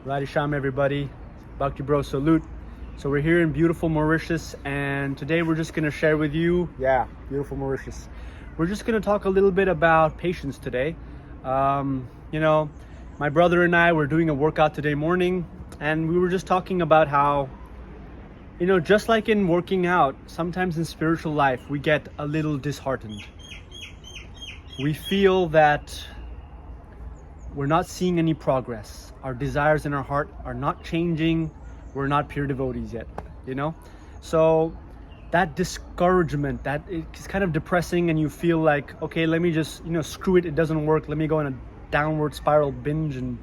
Radhe Sham, everybody. Bhakti bro, salute. So we're here in beautiful Mauritius, and today we're just going to share with you, beautiful Mauritius. We're just going to talk a little bit about patience today. My brother and I were doing a workout today morning, and we were just talking about how, just like in working out, sometimes in spiritual life, we get a little disheartened. We feel that we're not seeing any progress. Our desires in our heart are not changing. We're not pure devotees yet, So that discouragement, that it's kind of depressing, and you feel like, okay, let me just, screw it. It doesn't work. Let me go in a downward spiral binge and,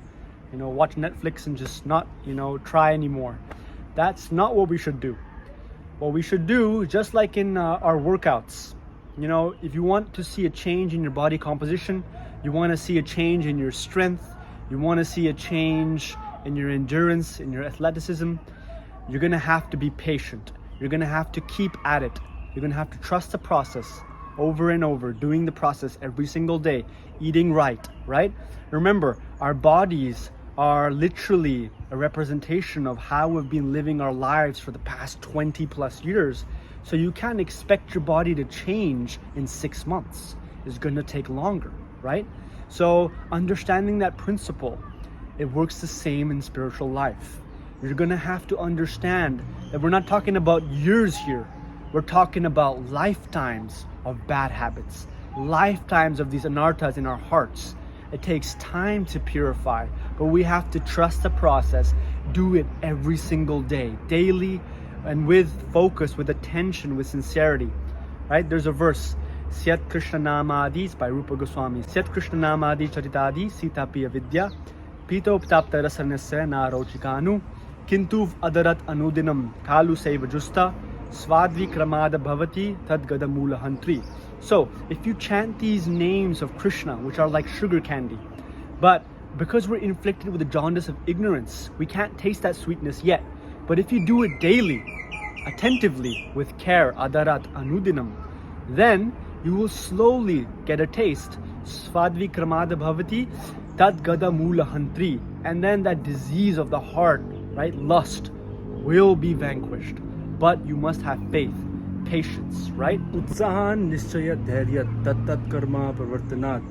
watch Netflix and just not, try anymore. That's not what we should do. What we should do, just like in our workouts, if you want to see a change in your body composition, you want to see a change in your strength, you want to see a change in your endurance, in your athleticism, you're going to have to be patient. You're going to have to keep at it. You're going to have to trust the process over and over, doing the process every single day, eating right? Remember, our bodies are literally a representation of how we've been living our lives for the past 20 plus years. So you can't expect your body to change in 6 months. It's going to take longer, right? So understanding that principle, it works the same in spiritual life. You're going to have to understand that we're not talking about years here. We're talking about lifetimes of bad habits, lifetimes of these anarthas in our hearts. It takes time to purify, but we have to trust the process, do it every single day, daily, and with focus, with attention, with sincerity, right? There's a verse, Syat Krishna Namadis by Rupa Goswami. Syat Krishna Namadi Charitadi Sita Piya Vidya Pito Ptapta Rasarnasya Narochikanu Kintuv Adarat Anudinam Kalu Seva Justa Svadvi Kramada Bhavati Tadgada Mula Hantri. So if you chant these names of Krishna, which are like sugar candy, but because we're inflicted with the jaundice of ignorance, we can't taste that sweetness yet. But if you do it daily, attentively, with care, adarat anudinam, then you will slowly get a taste. Svadvi kramada bhavati tad gada mula hantri. And then that disease of the heart, right, lust, will be vanquished. But you must have faith, patience, right? Utsahan nishchaya dhairya tat karma pravartanat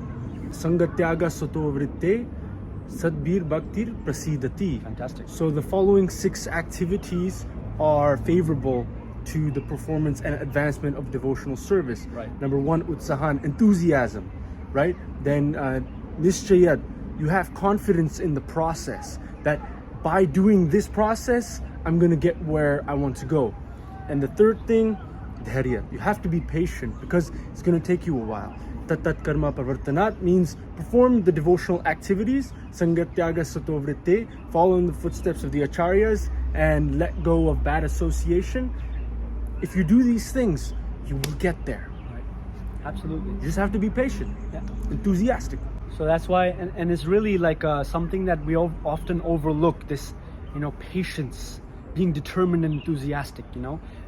sangatyaga sato vritte sadbir bhaktir prasidati. Fantastic. So the following 6 activities are favorable to the performance and advancement of devotional service. Right. Number 1, utsahan, enthusiasm, right? Then nishchayat, you have confidence in the process, that by doing this process, I'm going to get where I want to go. And the third thing, dhairya, you have to be patient because it's going to take you a while. Tat karma pravartanat means perform the devotional activities, sangatyaga sato vritte, follow in the footsteps of the acharyas and let go of bad association. If you do these things, you will get there. Right. Absolutely. You just have to be patient, enthusiastic. So that's why, and it's really like something that we often overlook, this, patience, being determined and enthusiastic,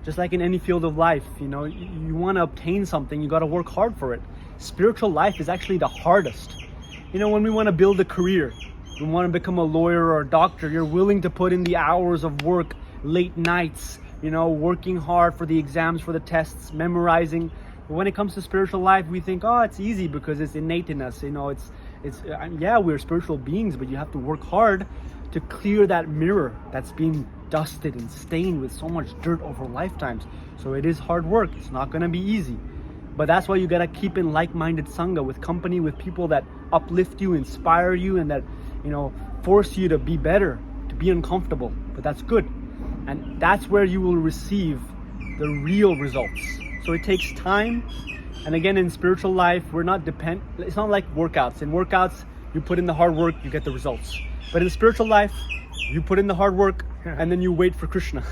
just like in any field of life, you want to obtain something, you got to work hard for it. Spiritual life is actually the hardest. When we want to build a career, we want to become a lawyer or a doctor, you're willing to put in the hours of work, late nights, working hard for the exams, for the tests, memorizing. But when it comes to spiritual life, we think, oh, it's easy because it's innate in us. We're spiritual beings, but you have to work hard to clear that mirror that's being dusted and stained with so much dirt over lifetimes. So it is hard work. It's not going to be easy. But that's why you got to keep in like-minded sangha, with company, with people that uplift you, inspire you, and that, force you to be better, to be uncomfortable. But that's good. And that's where you will receive the real results. So it takes time. And again, in spiritual life, it's not like workouts. In workouts, you put in the hard work, you get the results. But in spiritual life, you put in the hard work and then you wait for Krishna,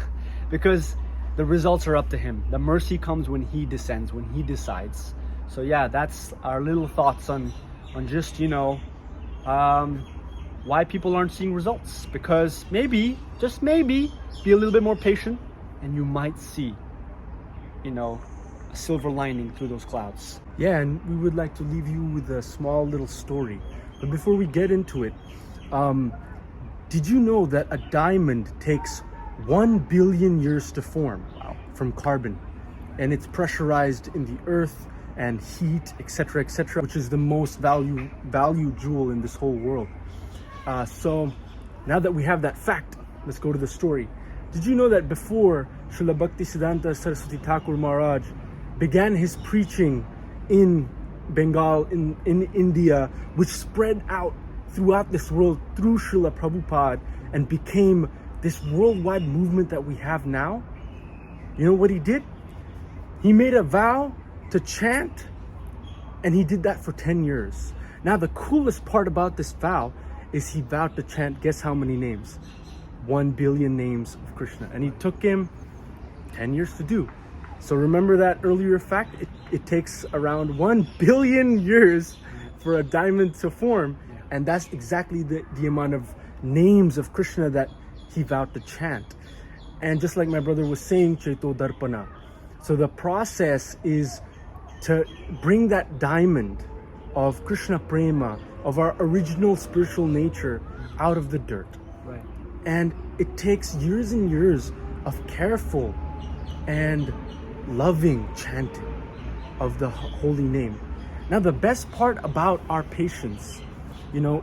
because the results are up to him. The mercy comes when he descends, when he decides. So that's our little thoughts on just, why people aren't seeing results. Because maybe, just maybe, be a little bit more patient and you might see, a silver lining through those clouds. Yeah, and we would like to leave you with a small little story. But before we get into it, Did you know that a diamond takes 1 billion years to form from carbon? And it's pressurized in the earth and heat, etc., etc., which is the most value jewel in this whole world. So now that we have that fact, let's go to the story. Did you know that before Srila Bhakti Siddhanta Saraswati Thakur Maharaj began his preaching in Bengal, in India, which spread out throughout this world through Srila Prabhupada and became this worldwide movement that we have now? You know what he did? He made a vow to chant, and he did that for 10 years. Now the coolest part about this vow is he vowed to chant, guess how many names? 1 billion names of Krishna. And he took him 10 years to do. So remember that earlier fact? It takes around 1 billion years for a diamond to form. And that's exactly the amount of names of Krishna that he vowed to chant. And just like my brother was saying, Chaito Darpana. So the process is to bring that diamond of Krishna Prema, of our original spiritual nature, out of the dirt. Right. And it takes years and years of careful and loving chanting of the holy name. Now the best part about our patience,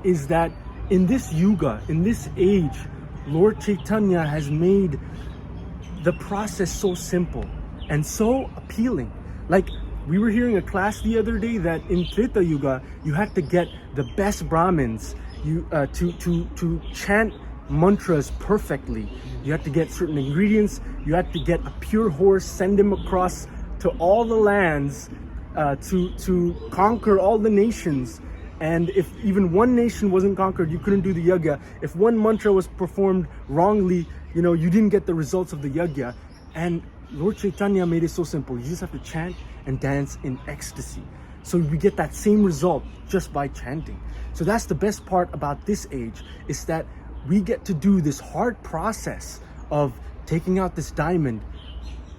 is that in this yuga, in this age, Lord Chaitanya has made the process so simple and so appealing. Like, we were hearing a class the other day that in Treta Yuga, you had to get the best Brahmins to chant mantras perfectly. You had to get certain ingredients. You had to get a pure horse, send him across to all the lands to conquer all the nations. And if even one nation wasn't conquered, you couldn't do the yajna. If one mantra was performed wrongly, you didn't get the results of the yajna. And Lord Chaitanya made it so simple. You just have to chant and dance in ecstasy. So we get that same result just by chanting. So that's the best part about this age, is that we get to do this hard process of taking out this diamond,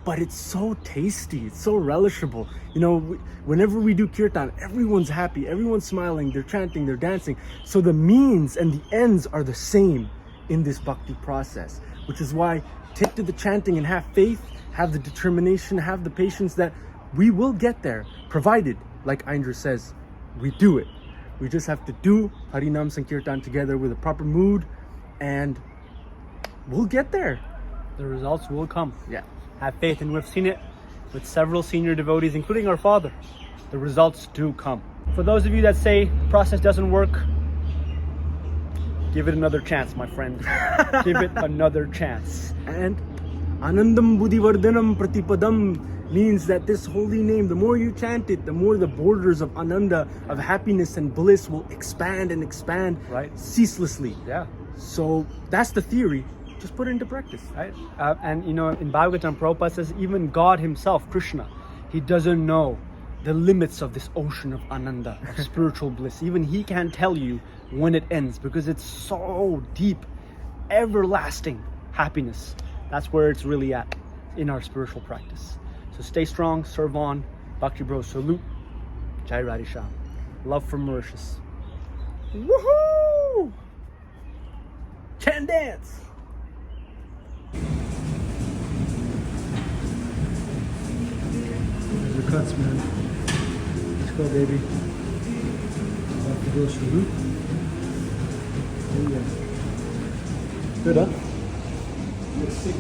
but it's so tasty, it's so relishable. Whenever we do kirtan, everyone's happy, everyone's smiling, they're chanting, they're dancing. So the means and the ends are the same in this bhakti process, which is why take to the chanting and have faith, have the determination, have the patience that we will get there, provided, like Indra says, we do it. We just have to do Harinam Sankirtan together with a proper mood, and we'll get there. The results will come. Yeah. Have faith, and we've seen it with several senior devotees, including our father. The results do come. For those of you that say the process doesn't work, give it another chance, my friend. Give it another chance. And Anandam Buddhivardhanam Pratipadam means that this holy name, the more you chant it, the more the borders of Ananda, of happiness and bliss, will expand and expand, right, ceaselessly. Yeah. So that's the theory. Just put it into practice. Right. And in Bhagavatam, Prabhupada says even God himself, Krishna, he doesn't know the limits of this ocean of Ananda, of spiritual bliss. Even he can't tell you when it ends, because it's so deep, everlasting happiness. That's where it's really at in our spiritual practice. So stay strong, serve on. Bhakti Bro, salute. Jai Radhisha. Love from Mauritius. Woohoo! Chant dance! The cuts, man. Let's go, baby. Bhakti Bro, salute. Oh, yeah. Good, huh? You're sick.